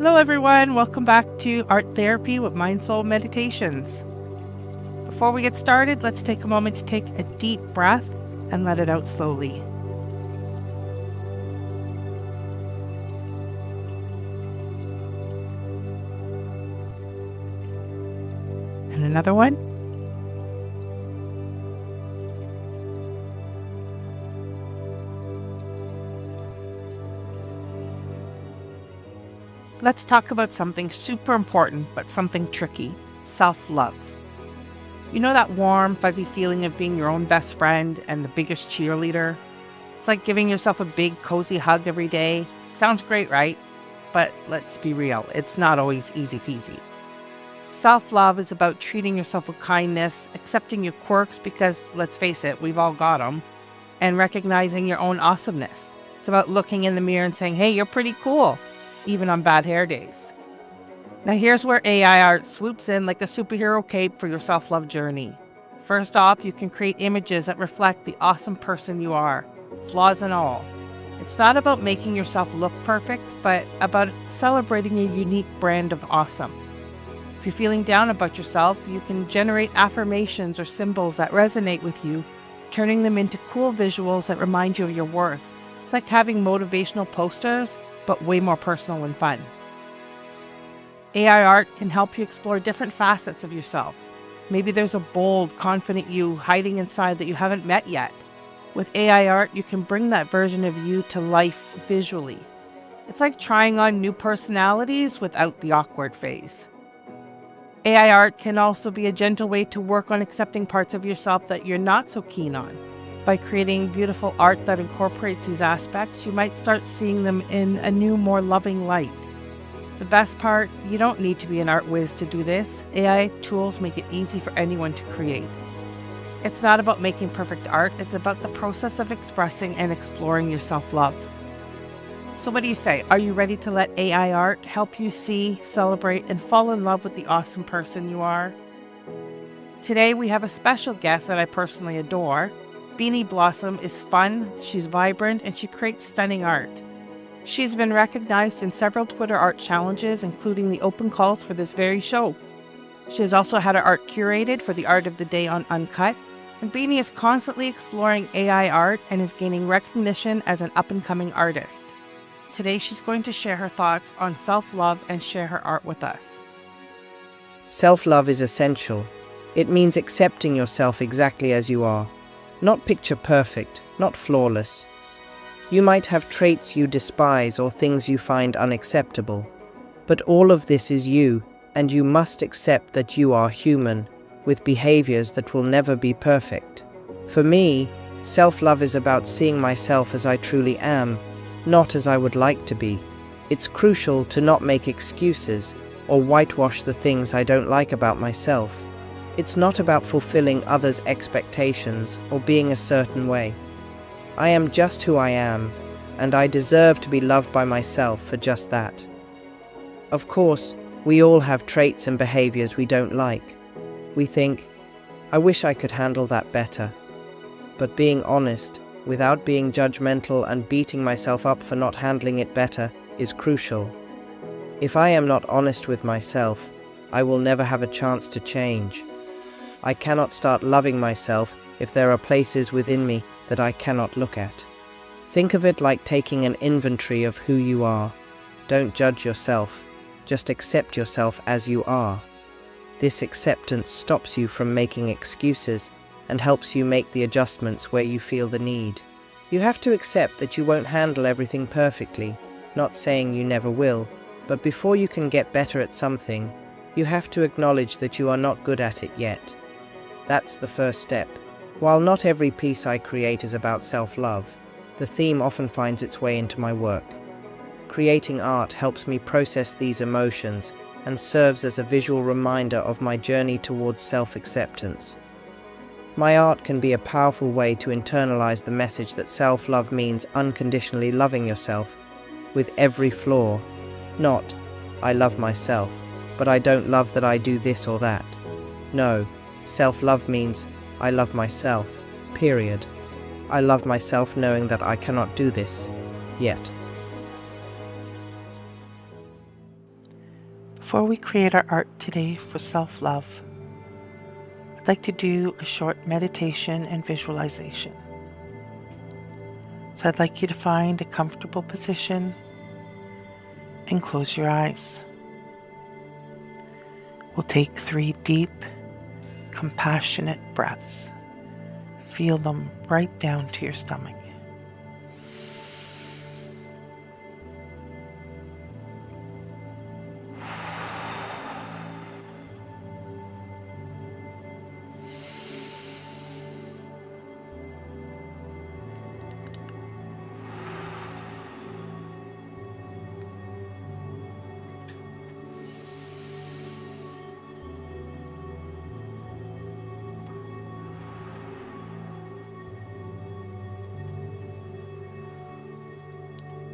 Hello everyone, welcome back to Art Therapy with MindSoulMeditations. Before we get started, let's take a moment to take a deep breath and let it out slowly. And another one. Let's talk about something super important, but something tricky: self-love. You know that warm, fuzzy feeling of being your own best friend and the biggest cheerleader? It's like giving yourself a big, cozy hug every day. Sounds great, right? But let's be real, it's not always easy peasy. Self-love is about treating yourself with kindness, accepting your quirks because, let's face it, we've all got them, and recognizing your own awesomeness. It's about looking in the mirror and saying, hey, you're pretty cool, even on bad hair days. Now here's where AI art swoops in like a superhero cape for your self-love journey. First off, you can create images that reflect the awesome person you are, flaws and all. It's not about making yourself look perfect, but about celebrating a unique brand of awesome. If you're feeling down about yourself, you can generate affirmations or symbols that resonate with you, turning them into cool visuals that remind you of your worth. It's like having motivational posters, but way more personal and fun. AI art can help you explore different facets of yourself. Maybe there's a bold, confident you hiding inside that you haven't met yet. With AI art, you can bring that version of you to life visually. It's like trying on new personalities without the awkward phase. AI art can also be a gentle way to work on accepting parts of yourself that you're not so keen on. By creating beautiful art that incorporates these aspects, you might start seeing them in a new, more loving light. The best part, you don't need to be an art whiz to do this. AI tools make it easy for anyone to create. It's not about making perfect art, it's about the process of expressing and exploring your self-love. So what do you say? Are you ready to let AI art help you see, celebrate, and fall in love with the awesome person you are? Today we have a special guest that I personally adore. Beanie Blossom is fun, she's vibrant, and she creates stunning art. She's been recognized in several Twitter art challenges, including the open calls for this very show. She has also had her art curated for the Art of the Day on Uncut, and Beanie is constantly exploring AI art and is gaining recognition as an up-and-coming artist. Today she's going to share her thoughts on self-love and share her art with us. Self-love is essential. It means accepting yourself exactly as you are. Not picture perfect, not flawless. You might have traits you despise or things you find unacceptable. But all of this is you, and you must accept that you are human, with behaviors that will never be perfect. For me, self-love is about seeing myself as I truly am, not as I would like to be. It's crucial to not make excuses or whitewash the things I don't like about myself. It's not about fulfilling others' expectations or being a certain way. I am just who I am, and I deserve to be loved by myself for just that. Of course, we all have traits and behaviors we don't like. We think, I wish I could handle that better. But being honest, without being judgmental and beating myself up for not handling it better, is crucial. If I am not honest with myself, I will never have a chance to change. I cannot start loving myself if there are places within me that I cannot look at. Think of it like taking an inventory of who you are. Don't judge yourself, just accept yourself as you are. This acceptance stops you from making excuses and helps you make the adjustments where you feel the need. You have to accept that you won't handle everything perfectly, not saying you never will, but before you can get better at something, you have to acknowledge that you are not good at it yet. That's the first step. While not every piece I create is about self-love, the theme often finds its way into my work. Creating art helps me process these emotions and serves as a visual reminder of my journey towards self-acceptance. My art can be a powerful way to internalize the message that self-love means unconditionally loving yourself, with every flaw. Not, I love myself, but I don't love that I do this or that. No, self-love means I love myself, period. I love myself knowing that I cannot do this, yet. Before we create our art today for self-love, I'd like to do a short meditation and visualization. So I'd like you to find a comfortable position and close your eyes. We'll take 3 deep, compassionate breaths. Feel them right down to your stomach.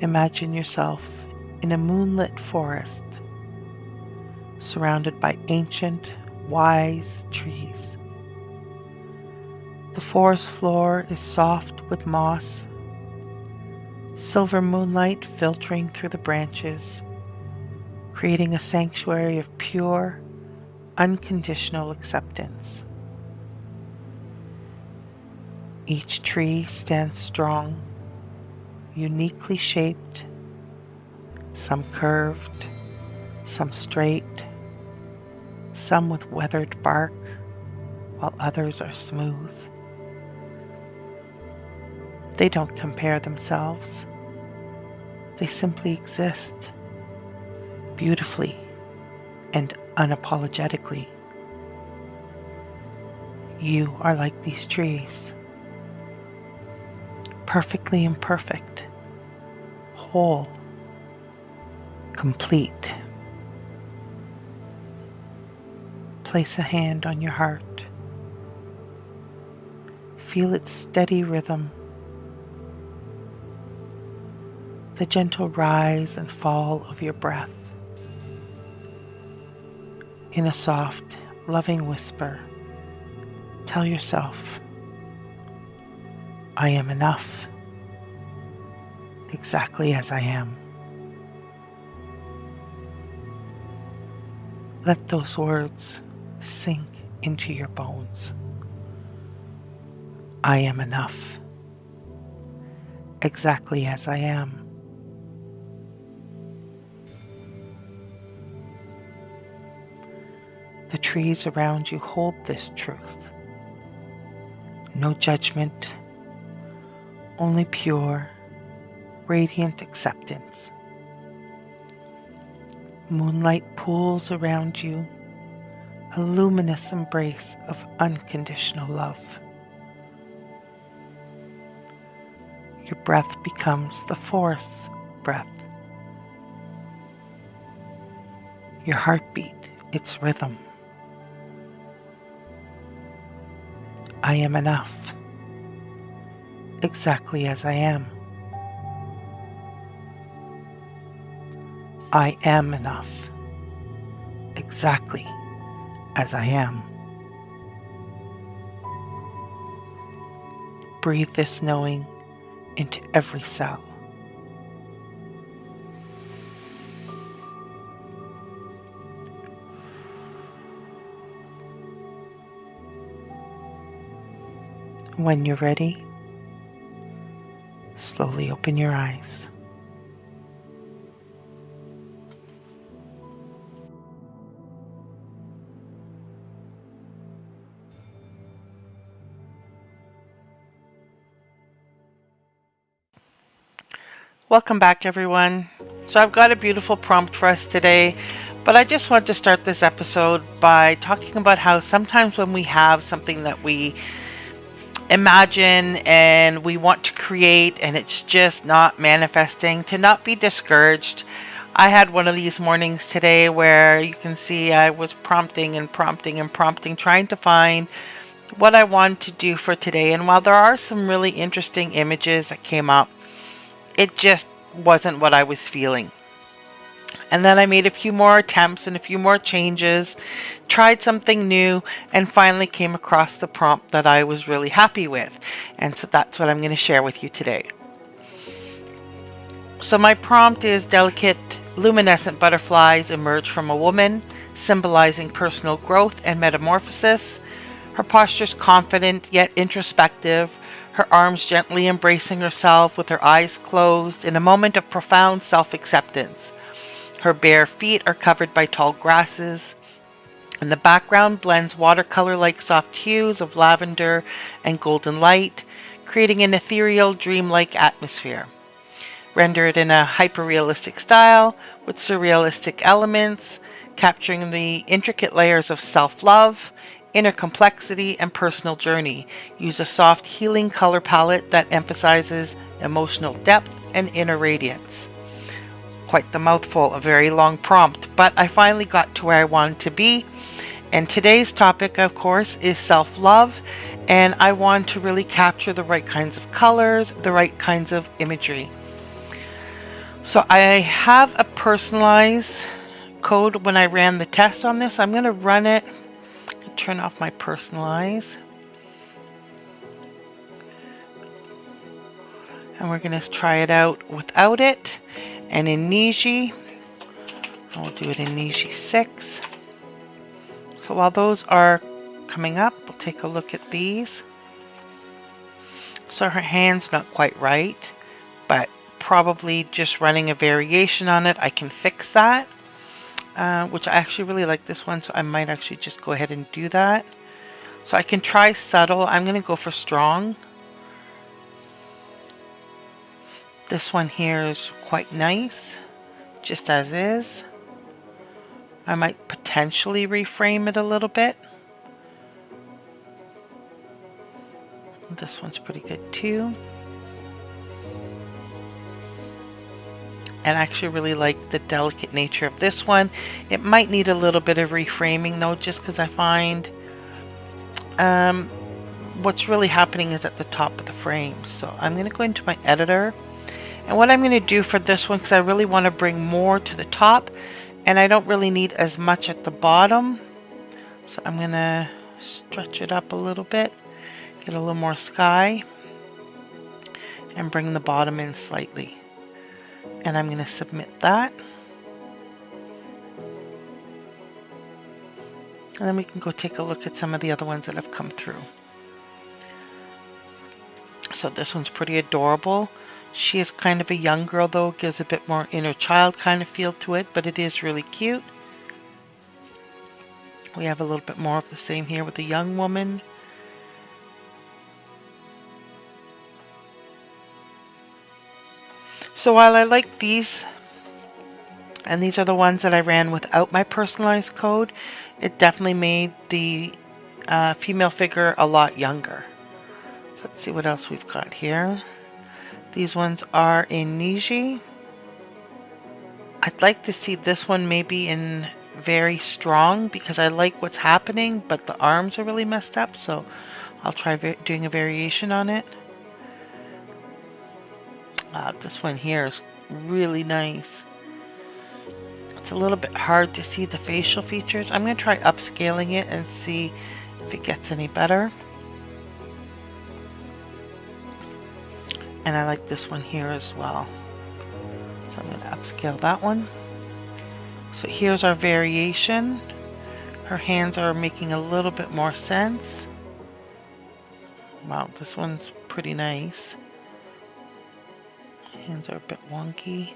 Imagine yourself in a moonlit forest, surrounded by ancient, wise trees. The forest floor is soft with moss, silver moonlight filtering through the branches, creating a sanctuary of pure, unconditional acceptance. Each tree stands strong, uniquely shaped, some curved, some straight, some with weathered bark, while others are smooth. They don't compare themselves. They simply exist, beautifully and unapologetically. You are like these trees, perfectly imperfect, whole, complete. Place a hand on your heart. Feel its steady rhythm, the gentle rise and fall of your breath. In a soft, loving whisper, tell yourself, I am enough, exactly as I am. Let those words sink into your bones. I am enough, exactly as I am. The trees around you hold this truth. No judgment, only pure, radiant acceptance. Moonlight pools around you, a luminous embrace of unconditional love. Your breath becomes the forest's breath. Your heartbeat, its rhythm. I am enough, exactly as I am. I am enough, exactly as I am. Breathe this knowing into every cell. When you're ready, slowly open your eyes. Welcome back, everyone. So I've got a beautiful prompt for us today, but I just want to start this episode by talking about how sometimes when we have something that we imagine and we want to create and it's just not manifesting, to not be discouraged. I had one of these mornings today where you can see I was prompting, trying to find what I wanted to do for today. And while there are some really interesting images that came up, it just wasn't what I was feeling. And then I made a few more attempts and a few more changes, tried something new, and finally came across the prompt that I was really happy with. And so that's what I'm going to share with you today. So my prompt is delicate Luminescent butterflies emerge from a woman, symbolizing personal growth and metamorphosis. Her posture's confident yet introspective, her arms gently embracing herself with her eyes closed in a moment of profound self-acceptance. Her bare feet are covered by tall grasses, and the background blends watercolor-like soft hues of lavender and golden light, creating an ethereal, dreamlike atmosphere. Rendered in a hyper-realistic style with surrealistic elements, capturing the intricate layers of self-love, inner complexity, and personal journey. Use a soft, healing color palette that emphasizes emotional depth and inner radiance. Quite the mouthful, a very long prompt, but I finally got to where I wanted to be. And today's topic, of course, is self-love, and I want to really capture the right kinds of colors, the right kinds of imagery. So I have a personalized code when I ran the test on this. I'm going to run it, turn off my personalize, and we're going to try it out without it. And in Niji, I'll do it in Niji 6. So while those are coming up, we'll take a look at these. So her hand's not quite right, but probably just running a variation on it, I can fix that. Which I actually really like this one, so I might actually just go ahead and do that. So I can try subtle. I'm going to go for strong. This one here is quite nice, just as is. I might potentially reframe it a little bit. This one's pretty good too. And I actually really like the delicate nature of this one. It might need a little bit of reframing though, just because I find what's really happening is at the top of the frame. So I'm going to go into my editor. And what I'm going to do for this one, because I really want to bring more to the top, and I don't really need as much at the bottom. So I'm going to stretch it up a little bit, get a little more sky, and bring the bottom in slightly. And I'm going to submit that. And then we can go take a look at some of the other ones that have come through. So this one's pretty adorable. She is kind of a young girl though, gives a bit more inner child kind of feel to it, but it is really cute. We have a little bit more of the same here with a young woman. So while I like these, and these are the ones that I ran without my personalized code, it definitely made the female figure a lot younger. So let's see what else we've got here. These ones are in Niji. I'd like to see this one maybe in very strong because I like what's happening, but the arms are really messed up, so I'll try doing a variation on it. This one here is really nice. It's a little bit hard to see the facial features. I'm going to try upscaling it and see if it gets any better. And I like this one here as well. So I'm going to upscale that one. So here's our variation. Her hands are making a little bit more sense. Wow, this one's pretty nice. Hands are a bit wonky.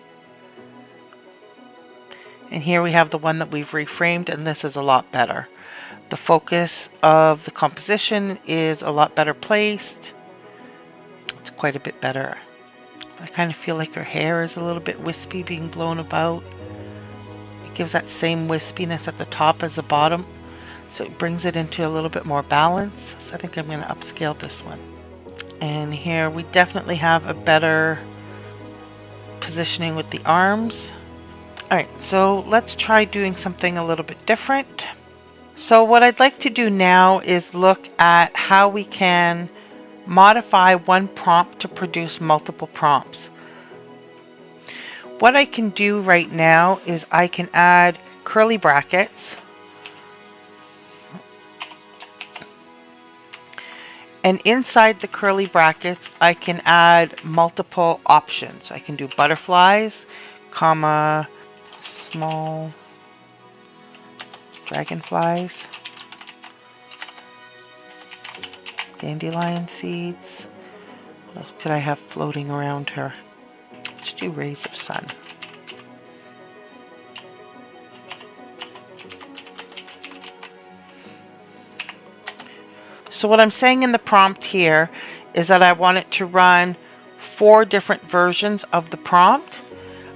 And here we have the one that we've reframed, and this is a lot better. The focus of the composition is a lot better placed. It's quite a bit better. I kind of feel like her hair is a little bit wispy, being blown about. It gives that same wispiness at the top as the bottom, so it brings it into a little bit more balance. So I think I'm going to upscale this one. And here we definitely have a better positioning with the arms. Alright, so let's try doing something a little bit different. So what I'd like to do now is look at how we can modify one prompt to produce multiple prompts. What I can do right now is I can add curly brackets, and inside the curly brackets I can add multiple options. I can do butterflies, comma, small dragonflies, dandelion seeds. What else could I have floating around her? Let's do rays of sun. So what I'm saying in the prompt here is that I want it to run 4 different versions of the prompt.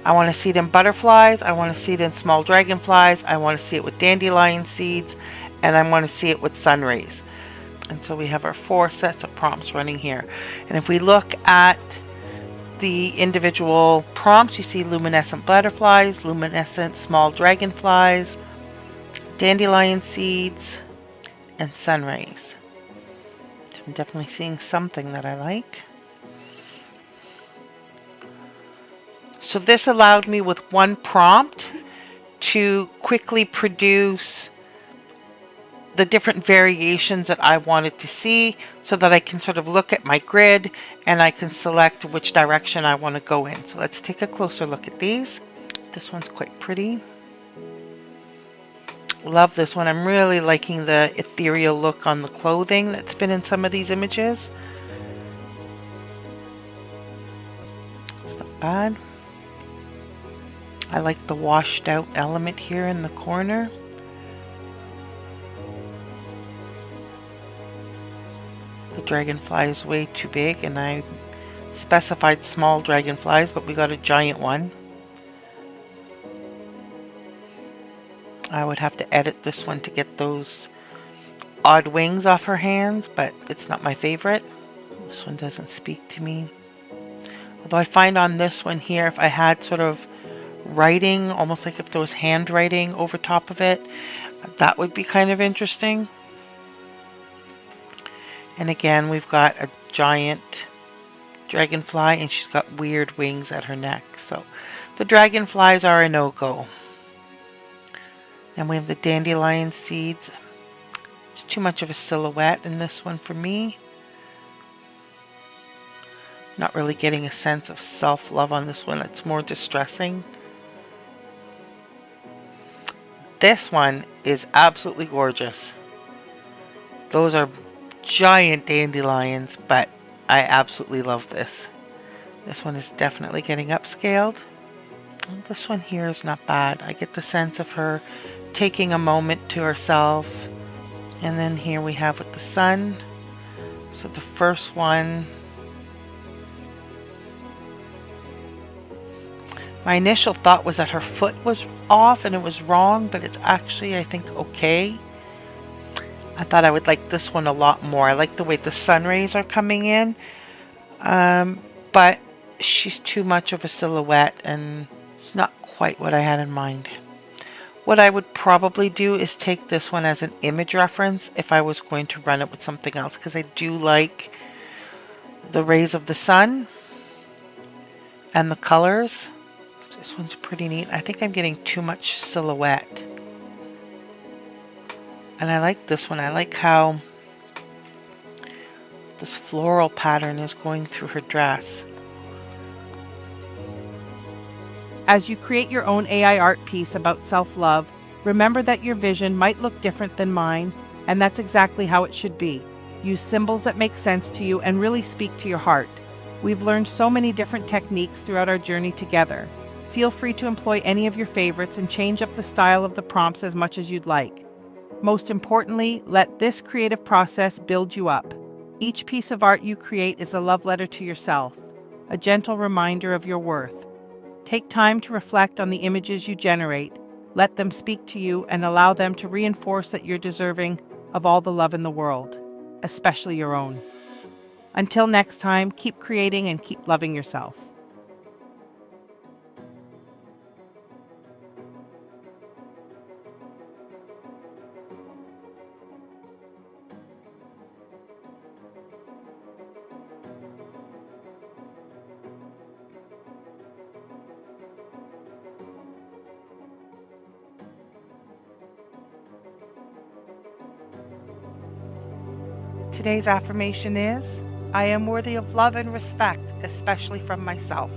I want to see it in butterflies, I want to see it in small dragonflies, I want to see it with dandelion seeds, and I want to see it with sun rays. And so we have our 4 sets of prompts running here. And if we look at the individual prompts, you see luminescent butterflies, luminescent small dragonflies, dandelion seeds, and sun rays. I'm definitely seeing something that I like. So this allowed me with one prompt to quickly produce the different variations that I wanted to see, so that I can sort of look at my grid and I can select which direction I want to go in. So let's take a closer look at these. This one's quite pretty. Love this one. I'm really liking the ethereal look on the clothing that's been in some of these images. It's not bad. I like the washed out element here in the corner. The dragonfly is way too big, and I specified small dragonflies, but we got a giant one. I would have to edit this one to get those odd wings off her hands, but it's not my favorite. This one doesn't speak to me. Although I find on this one here, if I had sort of writing, almost like if there was handwriting over top of it, that would be kind of interesting. And again, we've got a giant dragonfly, and she's got weird wings at her neck. So the dragonflies are a no-go. And we have the dandelion seeds. It's too much of a silhouette in this one for me. Not really getting a sense of self-love on this one. It's more distressing. This one is absolutely gorgeous. Those are giant dandelions, but I absolutely love this. This one is definitely getting upscaled. This one here is not bad. I get the sense of her taking a moment to herself. And then here we have with the sun. So the first one, my initial thought was that her foot was off and it was wrong, but it's actually, I think, okay. I thought I would like this one a lot more. I like the way the sun rays are coming in, but she's too much of a silhouette and it's not quite what I had in mind. What I would probably do is take this one as an image reference if I was going to run it with something else, because I do like the rays of the sun and the colors. This one's pretty neat. I think I'm getting too much silhouette. And I like this one. I like how this floral pattern is going through her dress. As you create your own AI art piece about self-love, remember that your vision might look different than mine, and that's exactly how it should be. Use symbols that make sense to you and really speak to your heart. We've learned so many different techniques throughout our journey together. Feel free to employ any of your favorites and change up the style of the prompts as much as you'd like. Most importantly, let this creative process build you up. Each piece of art you create is a love letter to yourself, a gentle reminder of your worth. Take time to reflect on the images you generate, let them speak to you, and allow them to reinforce that you're deserving of all the love in the world, especially your own. Until next time, keep creating and keep loving yourself. Today's affirmation is, I am worthy of love and respect, especially from myself.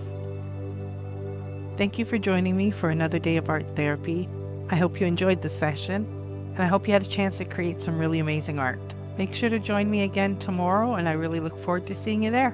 Thank you for joining me for another day of art therapy. I hope you enjoyed the session, and I hope you had a chance to create some really amazing art. Make sure to join me again tomorrow, and I really look forward to seeing you there.